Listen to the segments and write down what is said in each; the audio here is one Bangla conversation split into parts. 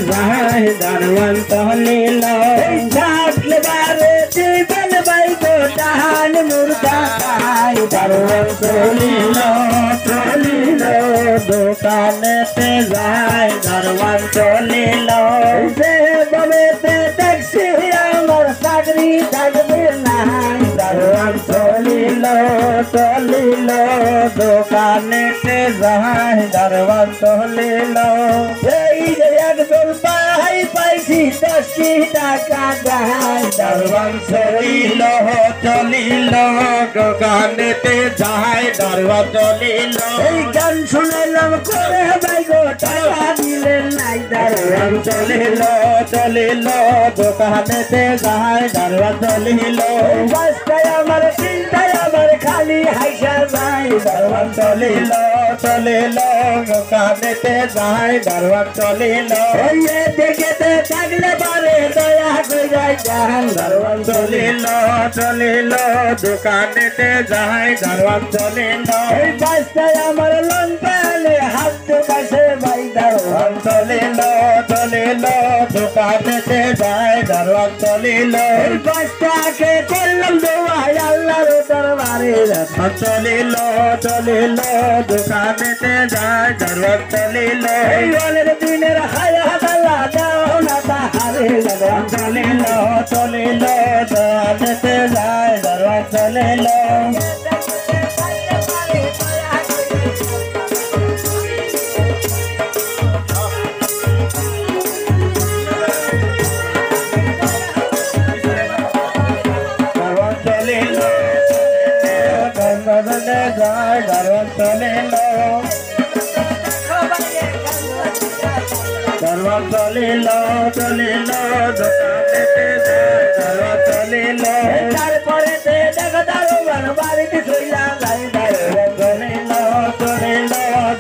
যায় দারওয়ান চলিল থাকলে বারে জীবন বাইক ডান মুর্দা খাই দারওয়ান চলিল চলিল দোকানেতে যায় দারওয়ান চলিল যে বলেতে ট্যাক্সি আমার চাকরি থাকবে না দারওয়ান চলিল চলিল দোকানেতে যায় দারওয়ান চলিল এই যে একজন পাই পাইছি 10টি টাকা যায় দারওয়ান চলিল চলিল দোকানেতে যায় দারওয়ান চলিল এই গান শুনলাম করে ভাই গো টাকা দিলেন নাই দারওয়ান চলিল চলিল দোকানেতে যায় দারওয়ান চলিল বাসটায় আমার চিন্তায় আমার খালি হাইসা যায় দারওয়ান চলিল চলিল দোকানেতে যায় দারওয়ান চলিল এই দেখেতে থাকলে পারে দয়া করে যান দারওয়ান চলিল চলিল দোকানেতে যায় দারওয়ান চলিল এই বাসটায় আমার লোন পেলে হাত কাছে ভাই দারওয়ান চলিল চলিল দোকানেতে যায় দারওয়ান চলিল এই বাসটাকে করলাম দোয়া আল্লাহর দরবারে দারওয়ান চলিল চলিল দোকানেতে যায় দারওয়ান চলিল এই ওলের দিনের হায়াত আল্লাহ দাও না তাহারে দারওয়ান চলিল চলিল দোকানেতে যায় দারওয়ান চলিল দারওয়ান চলিল দারওয়ান চলিল চলিল দোকানেতে যায় দারওয়ান চলিল তারপরে দেখো দারোয়ান বাড়িতে চইলা যায় দারওয়ান চলিল চলিল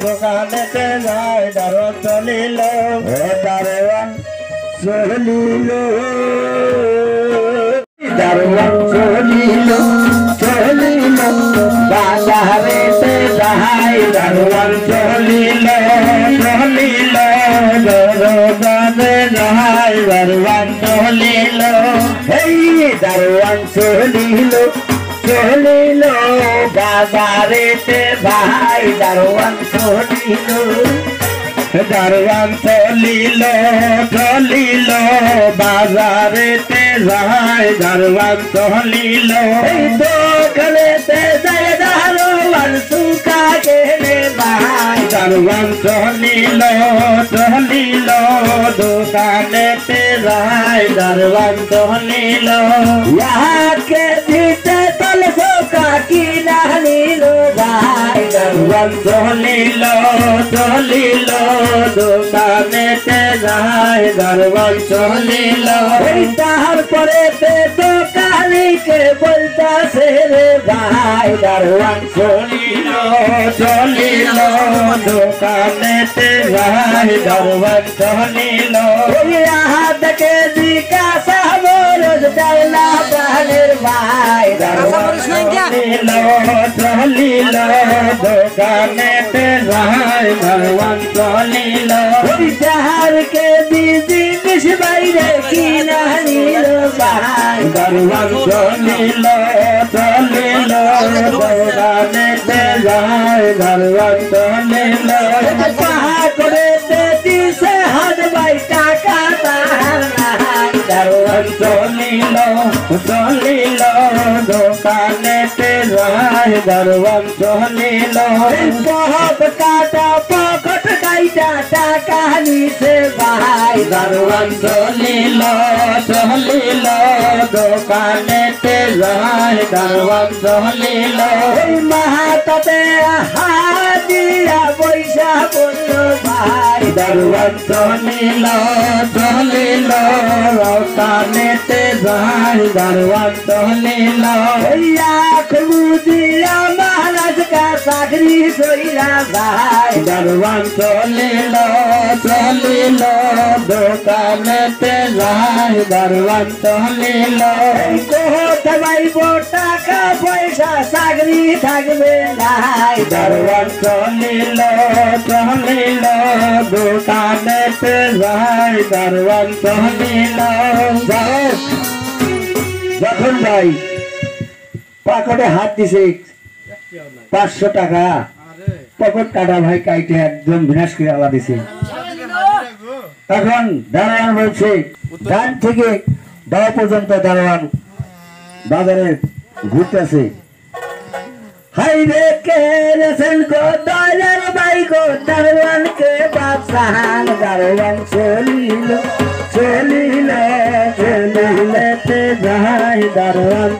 দোকানেতে যায় দারওয়ান চলিল দারওয়ান চলিল দারওয়ান চলিল চলিল বাজারেতে যায় দারওয়ান চলিল চলিল দরবারে যায় দারওয়ান চলিল এই দারওয়ান চলিল চলিল বাজারেতে ভাই দারওয়ান চলিল দারওয়ান চলিল চলিল বাজারেতে যায় দারওয়ান চলিল এই দোকানেতে যায় দারওয়ান সুকা কেনে ভাই দারওয়ান চলিল চলিল দোকানেতে যায় দারওয়ান চলিল ইয়াকে দিতে তল সুকা কিনা নিল ভাই দারওয়ান চলিল চলিল দোকানেতে যায় দারওয়ান চলিল তারপরে দোকানিকে বলতাছে রে ভাই দারওয়ান চলিল চলিল দোকানেতে যায় দারওয়ান চলিল হাতকে জিজ্ঞাসা বরজ ডাইলা প্রাণের ভাই দারওয়ান চলিল চলিল দোকানেতে যায় দারওয়ান চলিল যাহারকে বিজিনিস বাইরে কিনা নিল ভাই দারওয়ান চলিল চলিল দোকানেতে যায় দারওয়ান চলিল পাহা করে দিছে হাত ভাই টাকা তাহার নাই দারওয়ান চলিল চলিল দোকানেতে যায় দারওয়ান চলিল পহব কাটা পকট কাইটা টাকা নিছে ভাই দারওয়ান চলিল চলিল দোকানেতে যায় দারওয়ান চলিল মাহাতাতে হাদিয়া পয়সা বলল ভাই দারওয়ান চলিল চলিল দোকানেতে যায় দারওয়ান চলিল লাখ বুঝিয়া মহারাজ কা চাকরি সইলা ভাই দারওয়ান চলিল চলিল দোকানেতে যাই দারোয়ান চলিল কোথা পাইব টাকা পয়সা চাকরি থাকবে নাই দারোয়ান চলিল দোকানেতে যাই দারোয়ান চলিল যখন ভাই পকেটে হাত দিছে 500 টাকা পকেট কাটা ভাই কাইটে একদম বিনাশ করে আলা দিছে এখন দারোয়ান বলছে ডান থেকে বাঁ পর্যন্ত দারোয়ান বাজারে ঘুরতেছে হাই রে কে রেছেন গো দয়ার ভাই গো দারোয়ানকে বাদশাহান দারোয়ান চলিলেতে যাই দারোয়ান